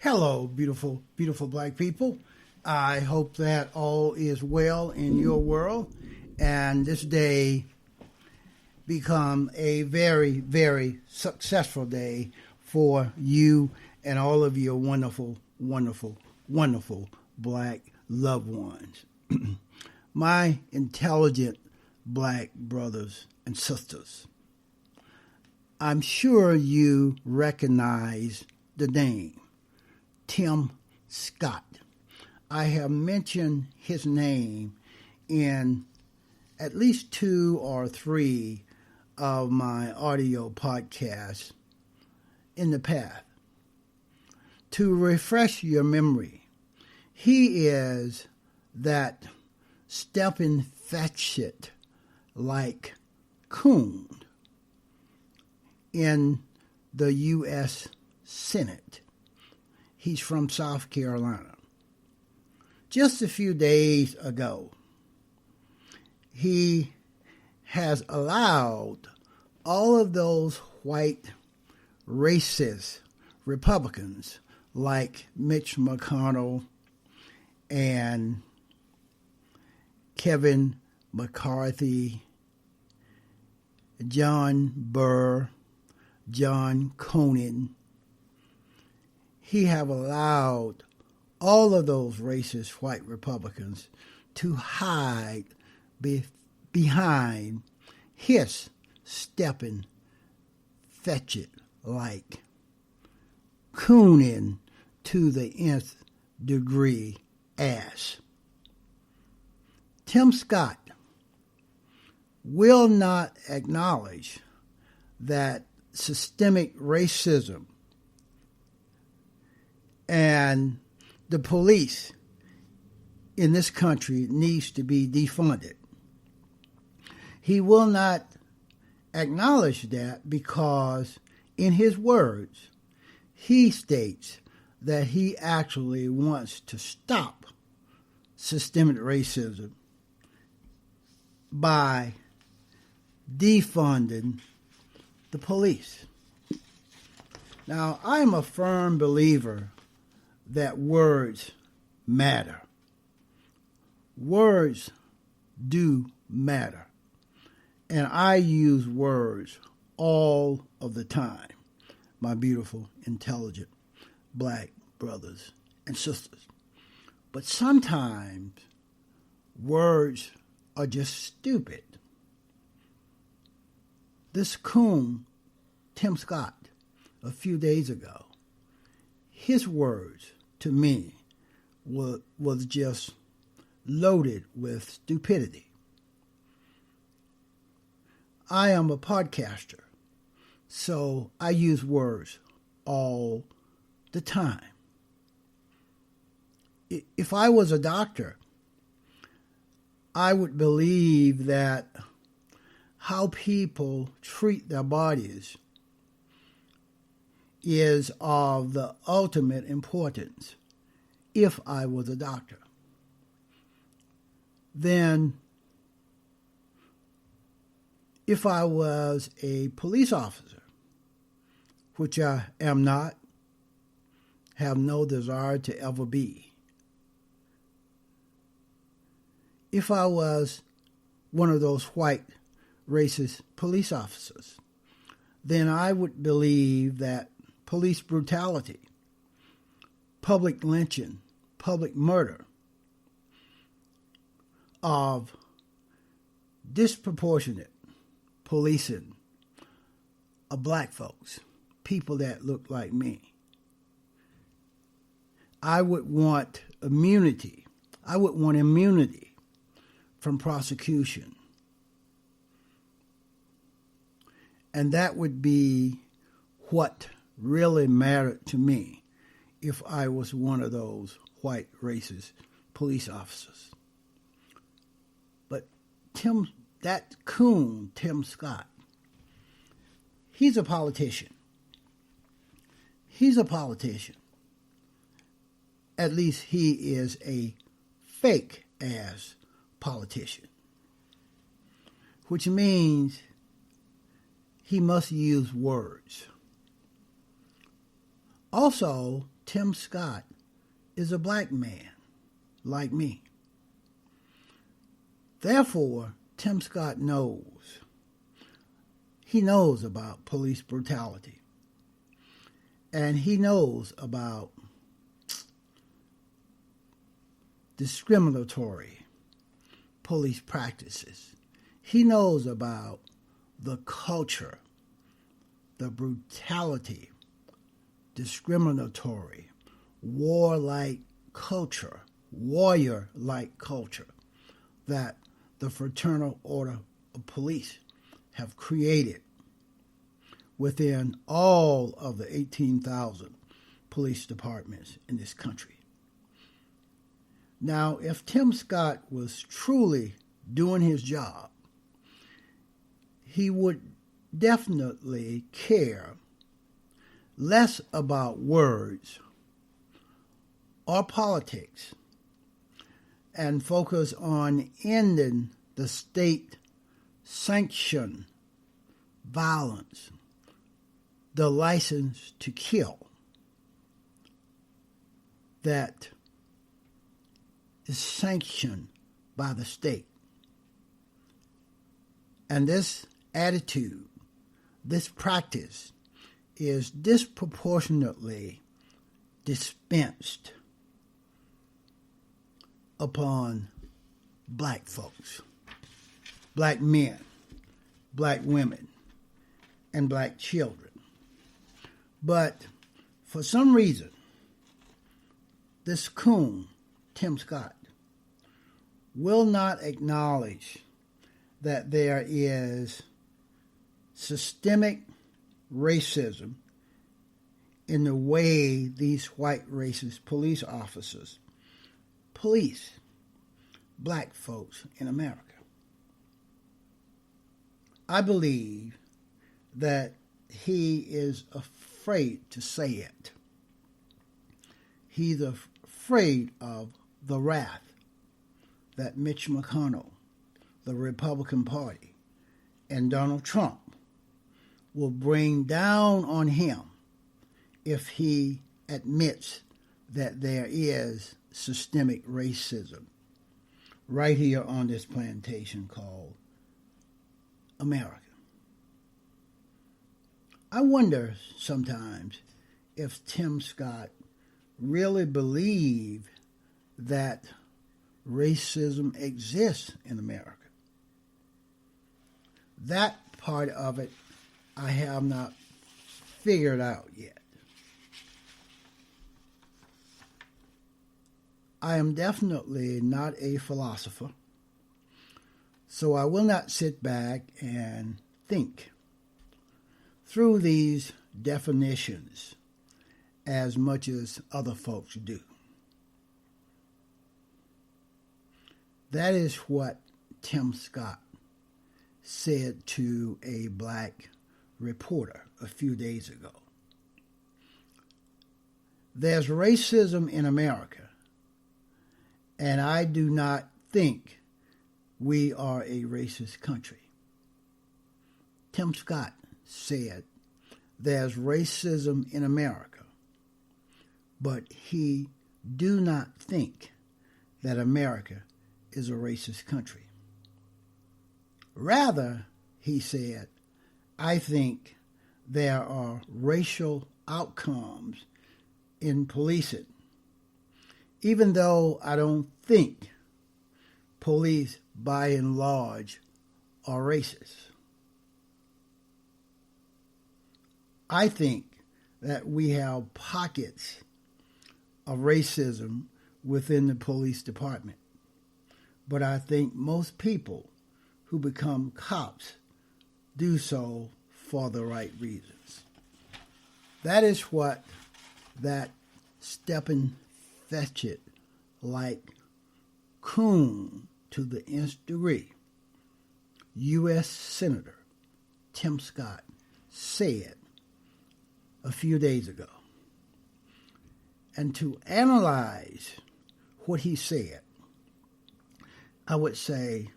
Hello, beautiful, beautiful black people. I hope that all is well in your world and this day become a very, very successful day for you and all of your wonderful, wonderful, wonderful black loved ones. My intelligent black brothers and sisters, I'm sure you recognize the name Tim Scott. I have mentioned his name in at least 2 or 3 of my audio podcasts in the past. To refresh your memory, he is that Steppin Fetchit like Coon in the U.S. Senate. He's from South Carolina. Just a few days ago, he has allowed all of those white racist Republicans like Mitch McConnell and Kevin McCarthy, John Burr, John Coon. He have allowed all of those racist white Republicans to hide behind his Steppin Fetchit like Coonin to the nth degree ass. Tim Scott will not acknowledge that systemic racism and the police in this country needs to be defunded. He will not acknowledge that because, in his words, he states that he actually wants to stop systemic racism by defunding the police. Now, I am a firm believer that words matter. Words do matter. And I use words all of the time, my beautiful, intelligent black brothers and sisters. But sometimes words are just stupid. This coon, Tim Scott, a few days ago, his words to me was just loaded with stupidity. I am a podcaster, so I use words all the time. If I was a doctor, I would believe that how people treat their bodies is of the ultimate importance. If I was a doctor, then if I was a police officer, which I am not, have no desire to ever be, if I was one of those white racist police officers, then I would believe that police brutality, public lynching, public murder of disproportionate policing of black folks, people that look like me. I would want immunity. I would want immunity from prosecution. And that would be what really mattered to me if I was one of those white racist police officers. But that coon, Tim Scott, he's a politician. He's a politician. At least he is a fake-ass politician, which means he must use words. Also, Tim Scott is a black man like me. Therefore, Tim Scott knows. He knows about police brutality. And he knows about discriminatory police practices. He knows about the culture, the brutality, discriminatory, warlike culture, warrior-like culture that the Fraternal Order of Police have created within all of the 18,000 police departments in this country. Now, if Tim Scott was truly doing his job, he would definitely care less about words or politics and focus on ending the state-sanctioned violence, the license to kill that is sanctioned by the state. And this attitude, this practice is disproportionately dispensed upon black folks, black men, black women, and black children. But for some reason, this coon, Tim Scott, will not acknowledge that there is systemic racism in the way these white racist police officers police black folks in America. I believe that he is afraid to say it. He's afraid of the wrath that Mitch McConnell, the Republican Party, and Donald Trump will bring down on him if he admits that there is systemic racism right here on this plantation called America. I wonder sometimes if Tim Scott really believed that racism exists in America. That part of it I have not figured out yet. I am definitely not a philosopher, so I will not sit back and think through these definitions as much as other folks do. That is what Tim Scott said to a black reporter a few days ago. There's racism in America, and I do not think we are a racist country. Tim Scott said there's racism in America, but he do not think that America is a racist country. Rather, he said, I think there are racial outcomes in policing, even though I don't think police by and large are racist. I think that we have pockets of racism within the police department, but I think most people who become cops do so for the right reasons. That is what that Steppin, Fetchit, like Coon to the nth degree, U.S. Senator Tim Scott said a few days ago. And to analyze what he said, I would say,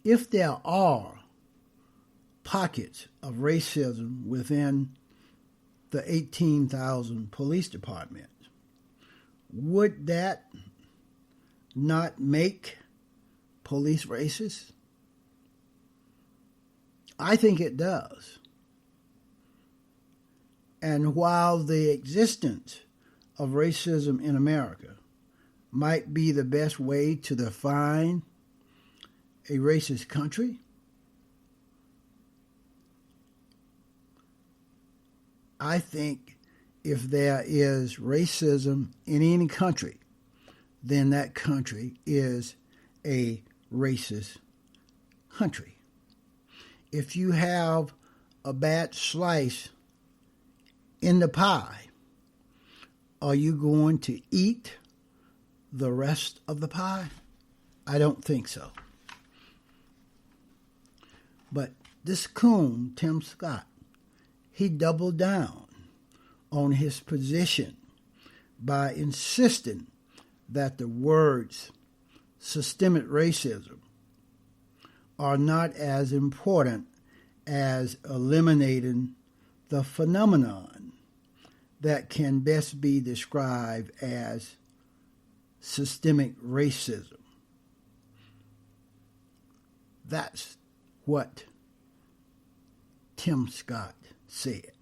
if there are pockets of racism within the 18,000 police departments. Would that not make police racist? I think it does. And while the existence of racism in America might be the best way to define a racist country, I think if there is racism in any country, then that country is a racist country. If you have a bad slice in the pie, are you going to eat the rest of the pie? I don't think so. But this coon, Tim Scott, he doubled down on his position by insisting that the words systemic racism are not as important as eliminating the phenomenon that can best be described as systemic racism. That's what Tim Scott said.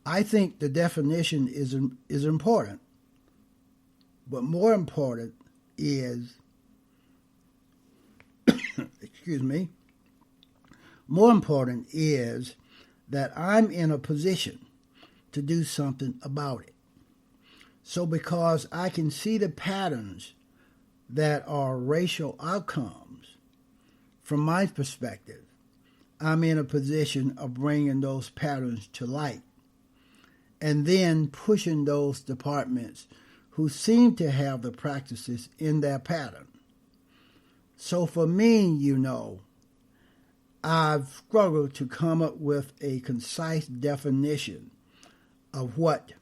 I think the definition is important, but more important is, more important is that I'm in a position to do something about it. So because I can see the patterns that are racial outcomes, from my perspective, I'm in a position of bringing those patterns to light and then pushing those departments who seem to have the practices in their pattern. So for me, I've struggled to come up with a concise definition of what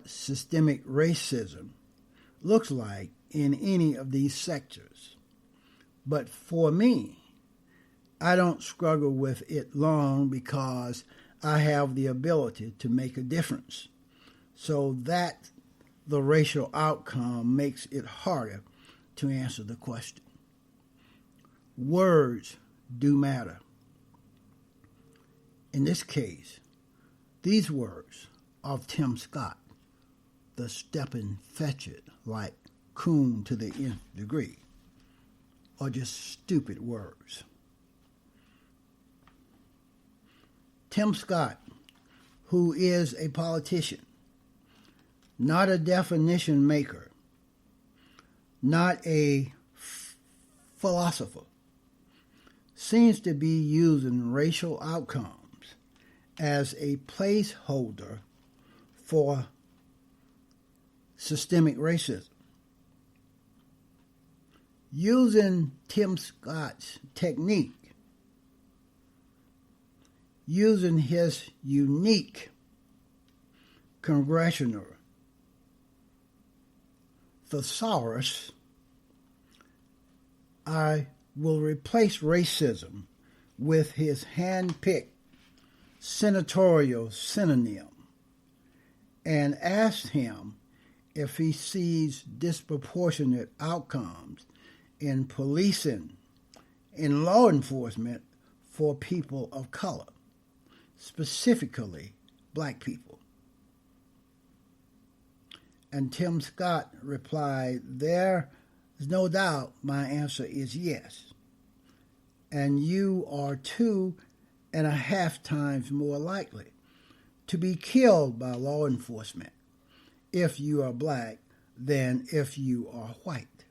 systemic racism looks like in any of these sectors. But for me, I don't struggle with it long because I have the ability to make a difference. So that the racial outcome makes it harder to answer the question. Words do matter. In this case, these words of Tim Scott, the Steppin, Fetchit, like Coon to the nth degree, are just stupid words. Tim Scott, who is a politician, not a definition maker, not a philosopher, seems to be using racial outcomes as a placeholder for systemic racism. Using Tim Scott's technique, using his unique congressional thesaurus, I will replace racism with his hand-picked senatorial synonym and ask him if he sees disproportionate outcomes in policing, in law enforcement for people of color, specifically black people. And Tim Scott replied, "There is no doubt my answer is yes. And you are 2.5 times more likely to be killed by law enforcement if you are black than if you are white."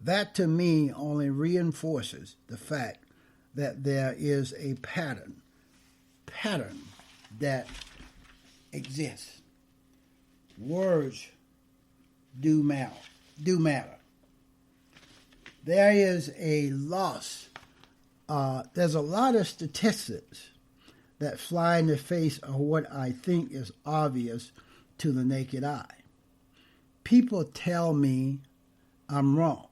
That to me only reinforces the fact that there is a pattern that exists. Words do matter. There is a loss. There's a lot of statistics that fly in the face of what I think is obvious to the naked eye. People tell me I'm wrong,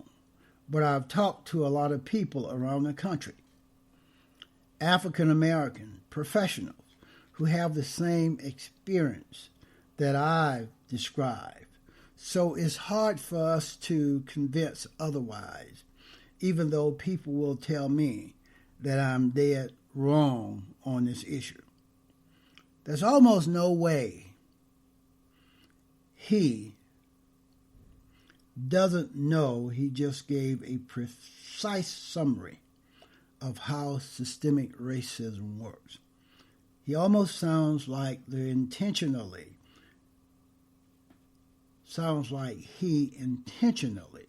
but I've talked to a lot of people around the country, African American professionals who have the same experience that I've described. So it's hard for us to convince otherwise, even though people will tell me that I'm dead wrong on this issue. There's almost no way he doesn't know he just gave a precise summary of how systemic racism works. He almost sounds like he intentionally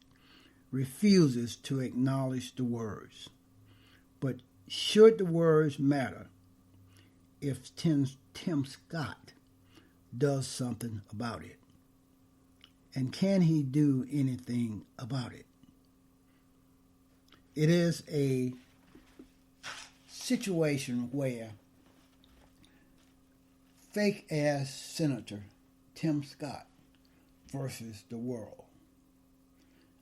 refuses to acknowledge the words. But should the words matter if Tim Scott does something about it? And can he do anything about it? It is a situation where fake-ass Senator Tim Scott versus the world.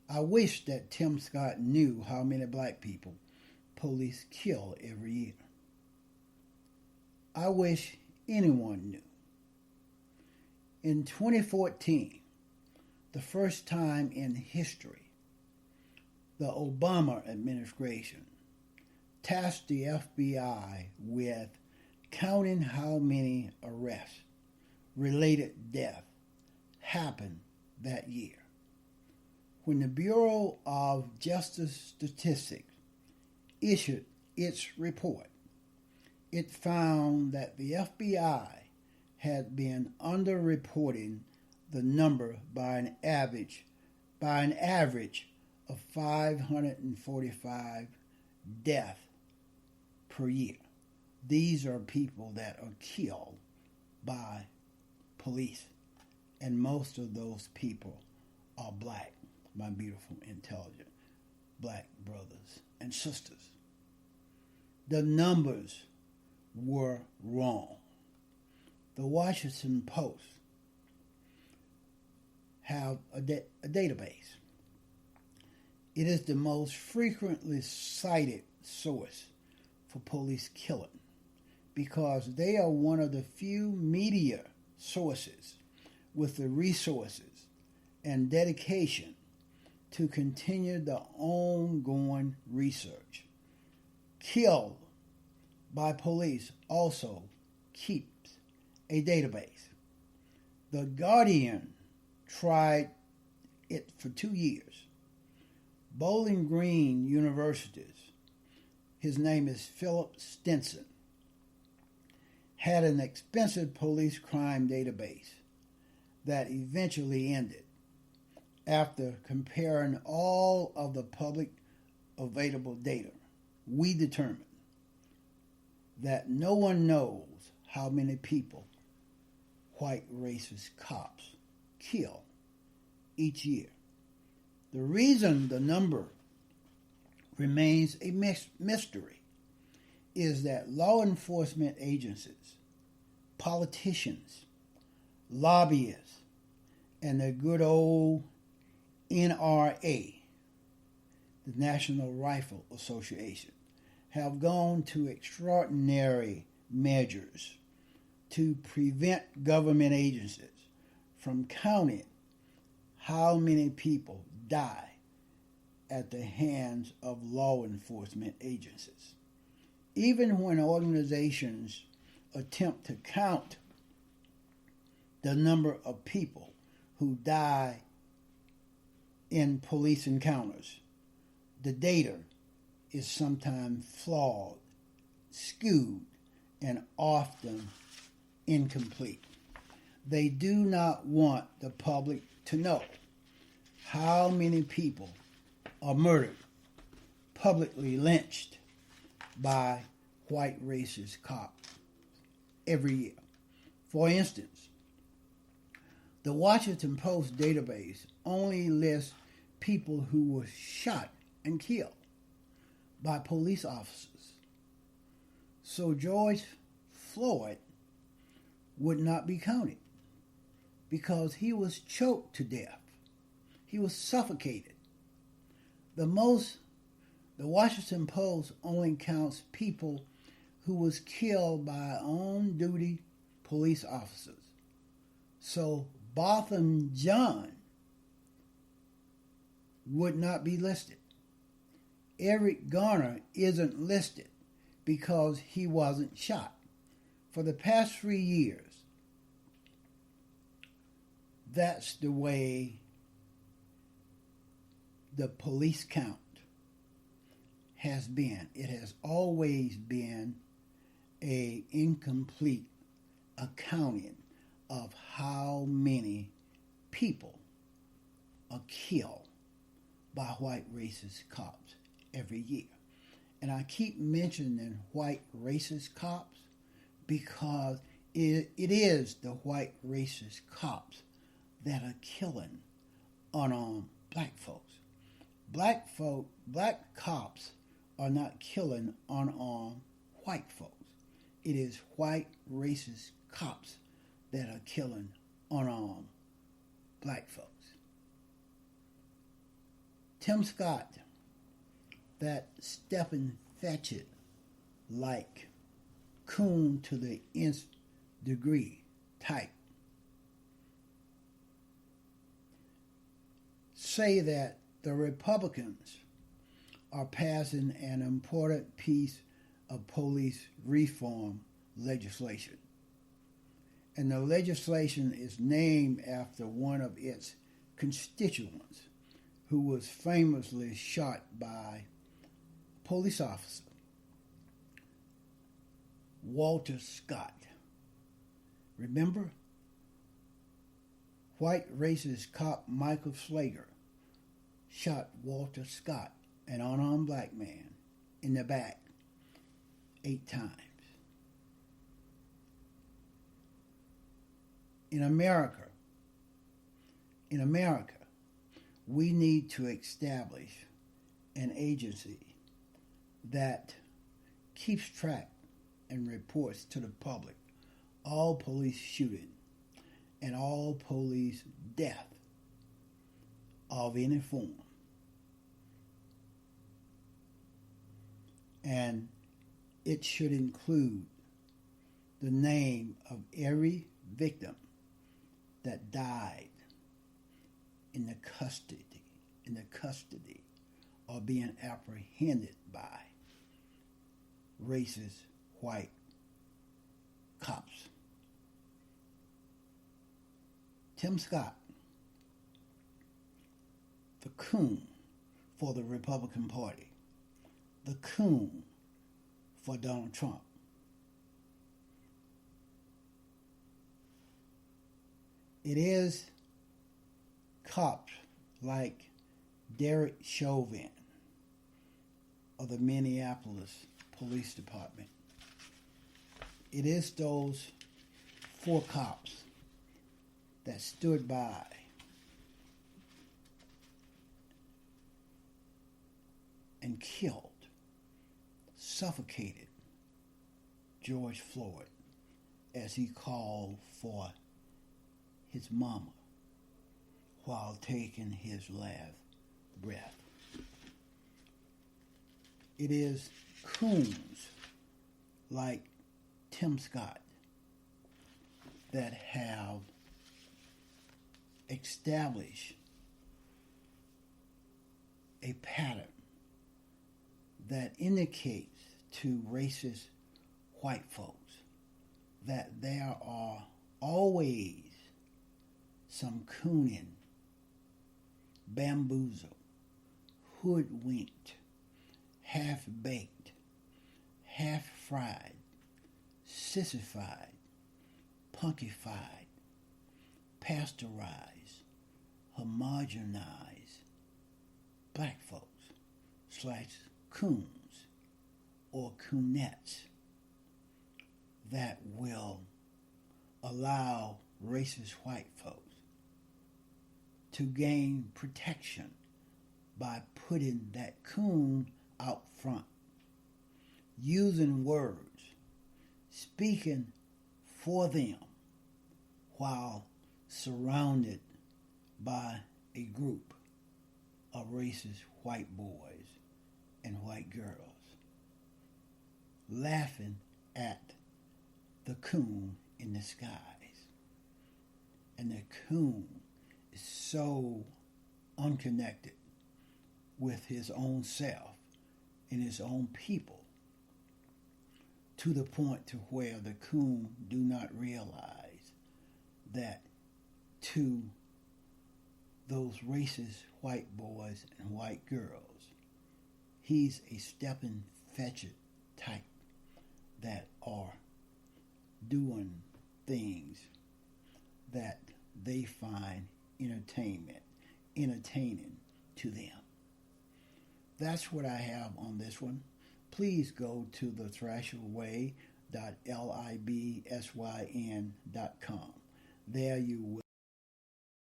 I wish that Tim Scott knew how many black people police kill every year. I wish anyone knew. In 2014, the first time in history, the Obama administration tasked the FBI with counting how many arrests, related deaths, happened that year. When the Bureau of Justice Statistics issued its report, it found that the FBI had been underreporting the number by an average of 545 deaths per year. These are people that are killed by police, and most of those people are black, my beautiful, intelligent black brothers and sisters. The numbers were wrong. The Washington Post have a database. It is the most frequently cited source for police killing because they are one of the few media sources with the resources and dedication to continue the ongoing research. Killed by police also keeps a database. The Guardian tried it for 2 years. Bowling Green University's, his name is Philip Stinson, had an expensive police crime database that eventually ended after comparing all of the public available data. We determined that no one knows how many people white racist cops kill each year. The reason the number remains a mystery is that law enforcement agencies, politicians, lobbyists, and the good old NRA, the National Rifle Association, have gone to extraordinary measures to prevent government agencies from counting how many people die at the hands of law enforcement agencies. Even when organizations attempt to count the number of people who die in police encounters, the data is sometimes flawed, skewed, and often incomplete. They do not want the public to know how many people are murdered, publicly lynched by white racist cops every year. For instance, the Washington Post database only lists people who were shot and killed by police officers. So George Floyd would not be counted because he was choked to death. He was suffocated. The Washington Post only counts people who was killed by on-duty police officers. So Botham John would not be listed. Eric Garner isn't listed because he wasn't shot. For the past 3 years, that's the way the police count has been. It has always been an incomplete accounting of how many people are killed by white racist cops every year. And I keep mentioning white racist cops because it is the white racist cops that are killing unarmed black folks. Black cops are not killing unarmed white folks. It is white racist cops that are killing unarmed black folks. Tim Scott, that Steppin, Fetchit, like Coon to the nth degree type, say that the Republicans are passing an important piece of police reform legislation. And the legislation is named after one of its constituents who was famously shot by a police officer, Walter Scott. Remember? White racist cop Michael Slager shot Walter Scott, an unarmed black man, in the back 8 times. In America, we need to establish an agency that keeps track and reports to the public all police shooting and all police death of any form. And it should include the name of every victim that died in the custody or being apprehended by racist white cops. Tim Scott, the Coon for the Republican Party, the Coon for Donald Trump. It is cops like Derek Chauvin of the Minneapolis Police Department. It is those 4 cops that stood by and killed, suffocated George Floyd as he called for his mama while taking his last breath. It is coons like Tim Scott that have established a pattern that indicates to racist white folks that there are always some cooning, bamboozled, hoodwinked, half-baked, half-fried, sissified, punkified, pasteurized, homogenized black folks / coons or coonettes that will allow racist white folks to gain protection by putting that coon out front, using words, speaking for them while surrounded by a group of racist white boys and white girls, laughing at the Coon in the skies. And the Coon is so unconnected with his own self and his own people, to the point to where the Coon do not realize that to those racist white boys and white girls, he's a Steppin, Fetchit type that are doing things that they find entertaining to them. That's what I have on this one. Please go to thethrasherway.libsyn.com. There you will